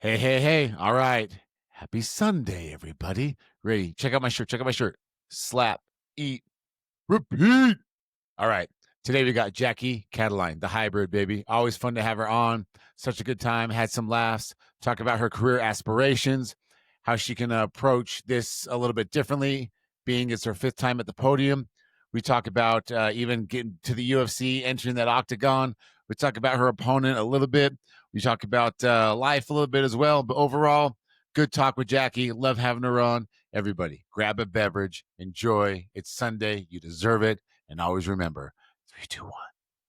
Hey, hey, hey. All right. Happy Sunday, everybody. Ready? Check out my shirt. Check out my shirt. Slap, eat, repeat. All right. Today we got Jackie Cataline, the hybrid baby. Always fun to have her on. Such a good time. Had some laughs. Talk about her career aspirations, how she can approach this a little bit differently, being it's her fifth time at the podium. We talk about even getting to the UFC, entering that octagon. We talk about her opponent a little bit. We talk about life a little bit as well. But overall, good talk with Jackie. Love having her on. Everybody, grab a beverage, enjoy. It's Sunday. You deserve it. And always remember 3, 2, 1.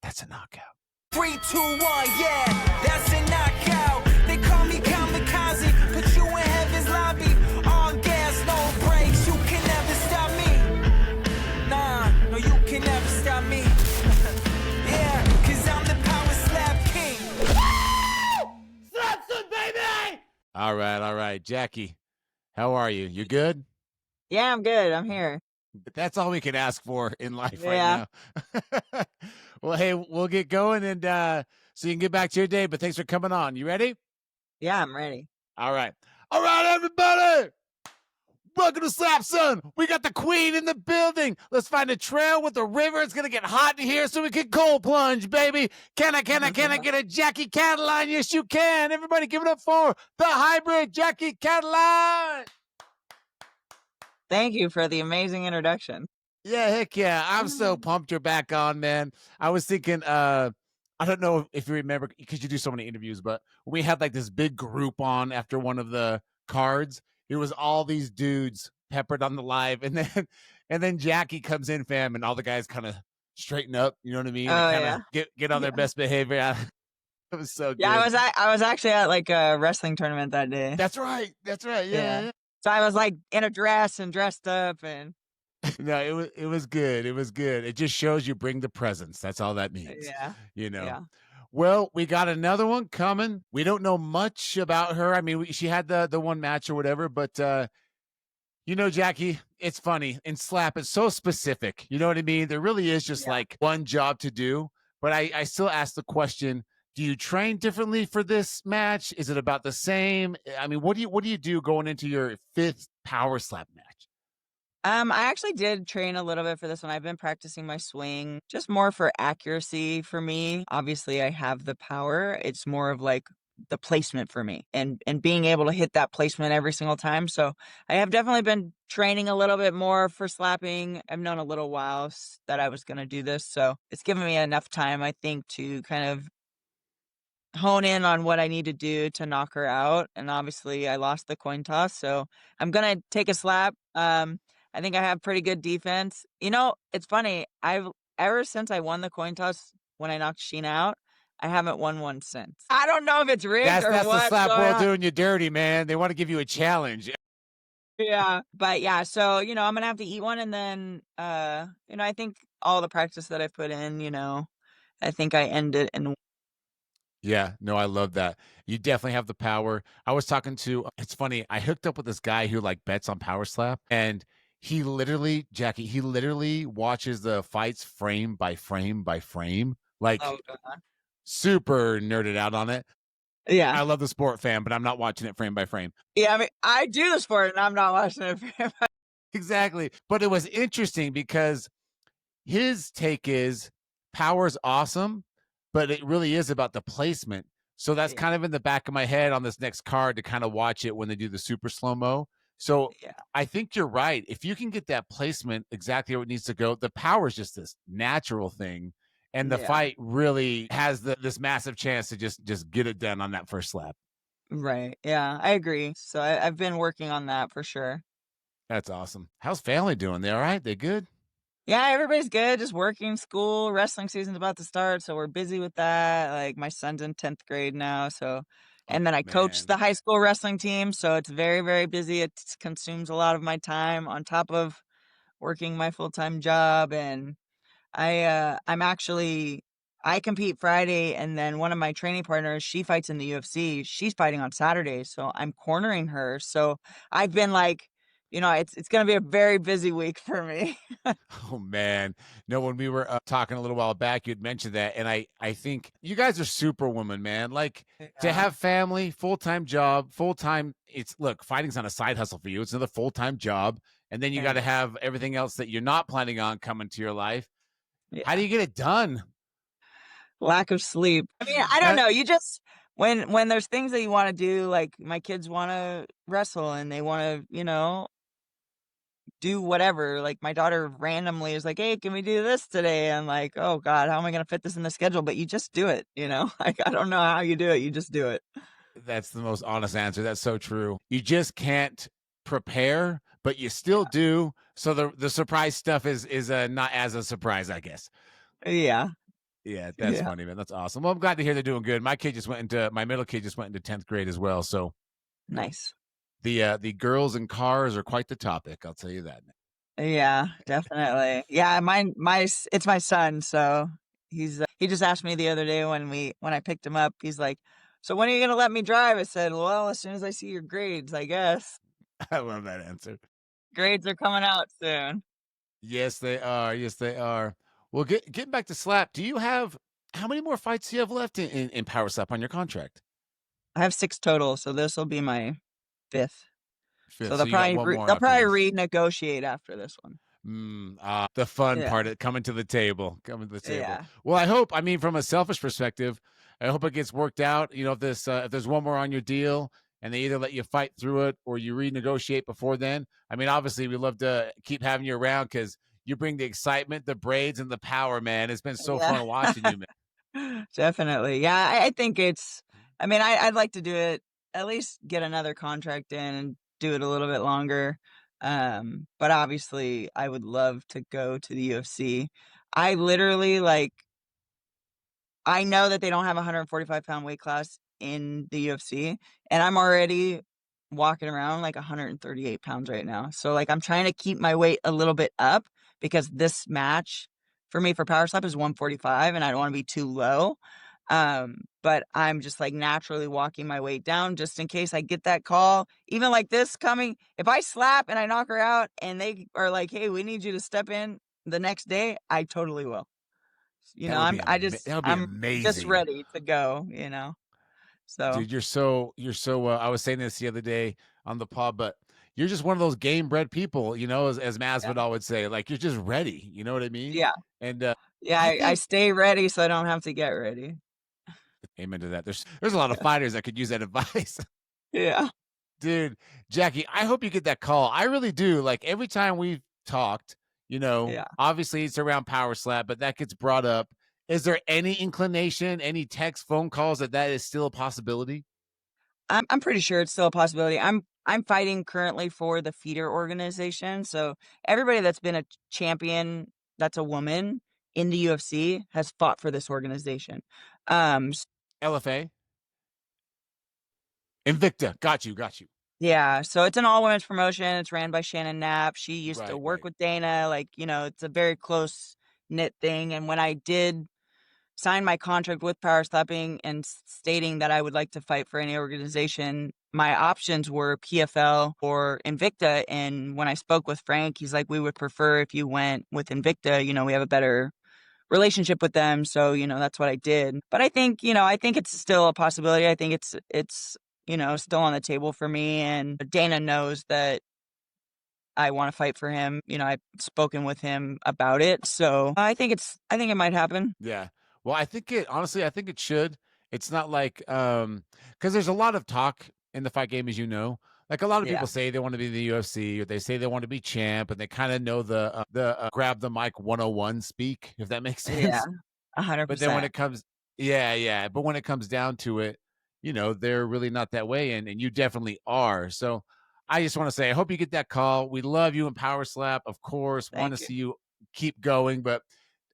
That's a knockout. 3, 2, 1, yeah, that's a knockout. They call me kamikaze, put you in heaven's lobby. On gas, no brakes, you can never stop me. Nah, no, you can never stop me. Yeah, cause I'm the power slap king. Slapson, baby! All right. Jackie, how are you? You good? Yeah, I'm good. I'm here. That's all we can ask for in life Yeah. right now. Well, hey, we'll get going and so you can get back to your day, but thanks for coming on. You ready? Yeah, I'm ready. All right, everybody. Welcome to Slap Son. We got the queen in the building. Let's find a trail with a river. It's gonna get hot in here, so we can cold plunge, baby. Can I get a Jackie Cataline? Yes, you can. Everybody, give it up for the hybrid Jackie Cataline. Thank you for the amazing introduction. Yeah, heck yeah. I'm so pumped you're back on, man. I was thinking, I don't know if you remember because you do so many interviews, but we had like this big group on after one of the cards. It was all these dudes peppered on the live, and then Jackie comes in, fam, and all the guys kind of straighten up, you know what I mean? Oh, And kind yeah. of get on their Yeah. best behavior. It was so Yeah, good. I was actually at like a wrestling tournament that day. That's right. Yeah. So I was like in a dress and dressed up and No, it was good. It was good. It just shows you bring the presence. That's all that means. yeah. You know. Yeah. Well, we got another one coming. We don't know much about her. I mean, she had the one match or whatever, but you know, Jackie, it's funny. In slap, it's so specific. You know what I mean? There really is just Yeah. like one job to do. But I still ask the question, do you train differently for this match? Is it about the same? I mean, what do you do going into your fifth power slap match? I actually did train a little bit for this one. I've been practicing my swing just more for accuracy for me. Obviously, I have the power. It's more of like the placement for me and being able to hit that placement every single time. So I have definitely been training a little bit more for slapping. I've known a little while that I was going to do this. So it's given me enough time, I think, to kind of hone in on what I need to do to knock her out. And obviously I lost the coin toss, so I'm gonna take a slap. I think I have pretty good defense. You know, it's funny. I've ever since I won the coin toss when I knocked Sheena out, I haven't won one since. I don't know if it's rigged or That's the what's slap going world on. doing you dirty, man. They want to give you a challenge. Yeah. But yeah, so I'm gonna have to eat one and then I think all the practice that I've put in, I think I end it in. Yeah, no, I love that. You definitely have the power. I was talking to it's funny, I hooked up with this guy who like bets on Power Slap and he literally, Jackie, he literally watches the fights frame by frame by frame, like Oh god. super nerded out on it. Yeah. I love the sport, fam, but I'm not watching it frame by frame. Yeah, I mean, I do the sport and I'm not watching it. Exactly. But it was interesting because his take is power's awesome, but it really is about the placement. So that's Yeah. kind of in the back of my head on this next card to kind of watch it when they do the super slow mo. So Yeah. I think you're right. If you can get that placement exactly where it needs to go, the power is just this natural thing. And the Yeah. fight really has this massive chance to just get it done on that first slap. Right. Yeah, I agree. So I've been working on that for sure. That's awesome. How's family doing? They all right? They good? Yeah, everybody's good. Just working, school, wrestling season's about to start, so we're busy with that. Like my son's in 10th grade now, so Oh, and then I coach man. the high school wrestling team, so it's very, very busy. It consumes a lot of my time on top of working my full-time job. And I compete Friday, and then one of my training partners, she fights in the UFC. She's fighting on Saturday, so I'm cornering her. So I've been like it's gonna be a very busy week for me. Oh man. No, when we were talking a little while back, you'd mentioned that. And I think you guys are superwoman, man. Like to Yeah, have family, full-time job, full-time, it's look, fighting's not a side hustle for you. It's another full-time job. And then you got it to is. have everything else that you're not planning on coming to your life. How do Yeah. you get it done? Lack of sleep. I mean, I don't That know, you just when there's things that you wanna do, like, my kids wanna wrestle and they wanna, do whatever, like, my daughter randomly is like, "Hey, can we do this today?" I'm like, "Oh god, how am I gonna fit this in the schedule?" But you just do it, you know? Like, I don't know how you do it, you just do it. that's the most honest answer. That's so true. You just can't prepare, but you still do. So the surprise stuff is not as a surprise, I guess. Yeah, Yeah, that's yeah, funny, man. That's awesome. Well, I'm glad to hear they're doing good. My middle kid just went into 10th grade as well. So nice. the girls and cars are quite the topic. I'll tell you that. Yeah, definitely. Yeah, it's my son, so he just asked me the other day when I picked him up, he's like, "So when are you gonna let me drive?" I said, "Well, as soon as I see your grades, I guess. I love that answer. Grades are coming out soon." Yes, they are. Yes, they are. Well, getting back to slap, do you have how many more fights do you have left in Power Slap on your contract? I have 6 total, so this'll be my 5th. Fifth. So So you got one more they'll after probably this. renegotiate after this one. The fun Yeah, part of coming to the table, coming to the table. yeah. Well, I hope, I mean, from a selfish perspective, I hope it gets worked out. If there's one more on your deal and they either let you fight through it or you renegotiate before then. I mean, obviously we love to keep having you around because you bring the excitement, the braids and the power, man. It's been so Yeah. fun watching you, man. Definitely. Yeah, I think I mean, I'd like to do it at least get another contract in and do it a little bit longer. But obviously, I would love to go to the UFC. I literally, like I know that they don't have a 145-pound weight class in the UFC, and I'm already walking around like 138 pounds right now. So, like, I'm trying to keep my weight a little bit up because this match for me for Power Slap is 145, and I don't wanna be too low. But I'm just, like, naturally walking my weight down just in case I get that call, even like this coming if I slap and I knock her out and they are like, "Hey, we need you to step in the next day," I totally will. That would be I'm just amazing. ready to go, you know? So, Dude, you're so I was saying this the other day on the pod, but you're just one of those game bred people, as yeah. Masvidal would say, like you're just ready. You know what I mean? Yeah. And Yeah, I I think stay ready so I don't have to get ready. amen to that. There's a lot of Yeah. fighters that could use that advice. Yeah. Dude, Jackie, I hope you get that call. I really do. Like every time we've talked, Yeah. obviously it's around Power Slap, but that gets brought up. Is there any inclination, any text, phone calls that is still a possibility? I'm pretty sure it's still a possibility. I'm fighting currently for the feeder organization, so everybody that's been a champion that's a woman in the UFC has fought for this organization. S LFA? Invicta. Got you. Yeah, so it's an all-women's promotion, it's ran by Shannon Knapp, she used to Right, work right. with Dana, like, it's a very close-knit thing, and when I did sign my contract with Power Slapping and stating that I would like to fight for any organization, my options were PFL or Invicta. And when I spoke with Frank, he's like, "We would prefer if you went with Invicta. We have a better relationship with them." So, that's what I did. But I think it's still a possibility. I think it's still on the table for me. And Dana knows that I want to fight for him. I've spoken with him about it. So I think it might happen. Yeah. Well, I think it should. It's not like because there's a lot of talk in the fight game, as you know. Like a lot of Yeah. people say they want to be in the UFC or they say they want to be champ, and they kind of know the grab the mic 101 speak, if that makes Yeah. sense. But then when 100%. it comes, yeah, yeah. But when it comes down to it, they're really not that way, and you definitely are. So I just want to say, I hope you get that call. We love you in Power Slap, of course. Want to Thank you. see you keep going, but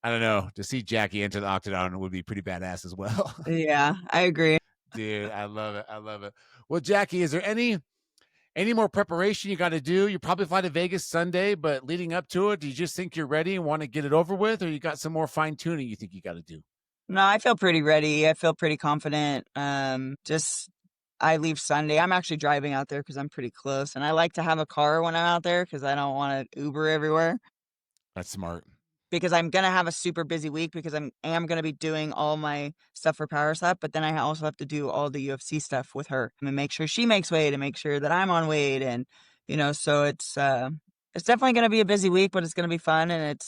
I don't know. To see Jackie enter the octagon would be pretty badass as well. Yeah, I agree. Dude, I love it. I love it. Well, Jackie, is there any more preparation you got to do? You probably fly to Vegas Sunday, but leading up to it, do you just think you're ready and want to get it over with, or you got some more fine tuning you think you got to do? No, I feel pretty ready. I feel pretty confident. Just I leave Sunday. I'm actually driving out there because 'cause I'm pretty close, and I like to have a car when I'm out there because I don't wanna Uber everywhere, That's smart. because I'm gonna have a super busy week because am gonna be doing all my stuff for Power Slap, but then I also have to do all the UFC stuff with her and make sure she makes weight and make sure that I'm on weight and, so it's definitely gonna be a busy week, but it's gonna be fun and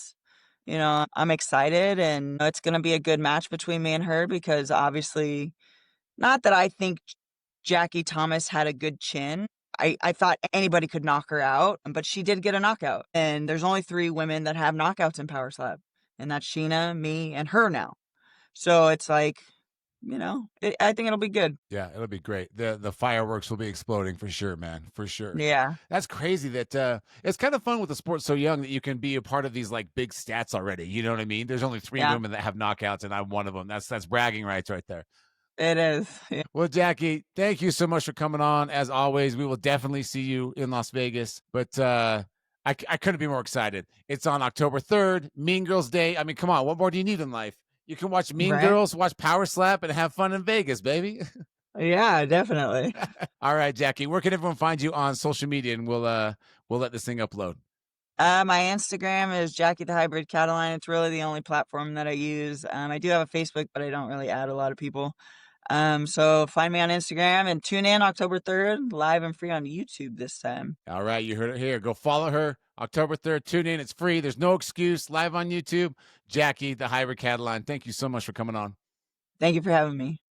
I'm excited and it's gonna be a good match between me and her because obviously not that I think Jackie Thomas had a good chin. I thought anybody could knock her out, but she did get a knockout, and there's only 3 women that have knockouts in Power Slap, and that's Sheena, me, and her now. So it's like, I think it'll be good. Yeah, it'll be great. The fireworks will be exploding for sure, man, for sure. Yeah. That's crazy that it's kind of fun with the sport so young that you can be a part of these like big stats already. You know what I mean? There's only 3 Yeah, women that have knockouts, and I'm one of them. That's bragging rights right there. it is. Yeah. Well, Jackie, thank you so much for coming on. As always, we will definitely see you in Las Vegas. But I couldn't be more excited. It's on October 3rd, Mean Girls Day. I mean, come on, what more do you need in life? You can watch Mean Right? Girls, watch Power Slap, and have fun in Vegas, baby. Yeah, definitely. All right, Jackie, where can everyone find you on social media? And we'll let this thing upload. My Instagram is Jackie the Hybrid Cataline. It's really the only platform that I use. I do have a Facebook, but I don't really add a lot of people. So find me on Instagram and tune in October 3rd, live and free on YouTube this time. All right, you heard it here. Go follow her. October 3rd, tune in. It's free. There's no excuse. Live on YouTube. Jackie, the Hybrid Cataline. Thank you so much for coming on. Thank you for having me.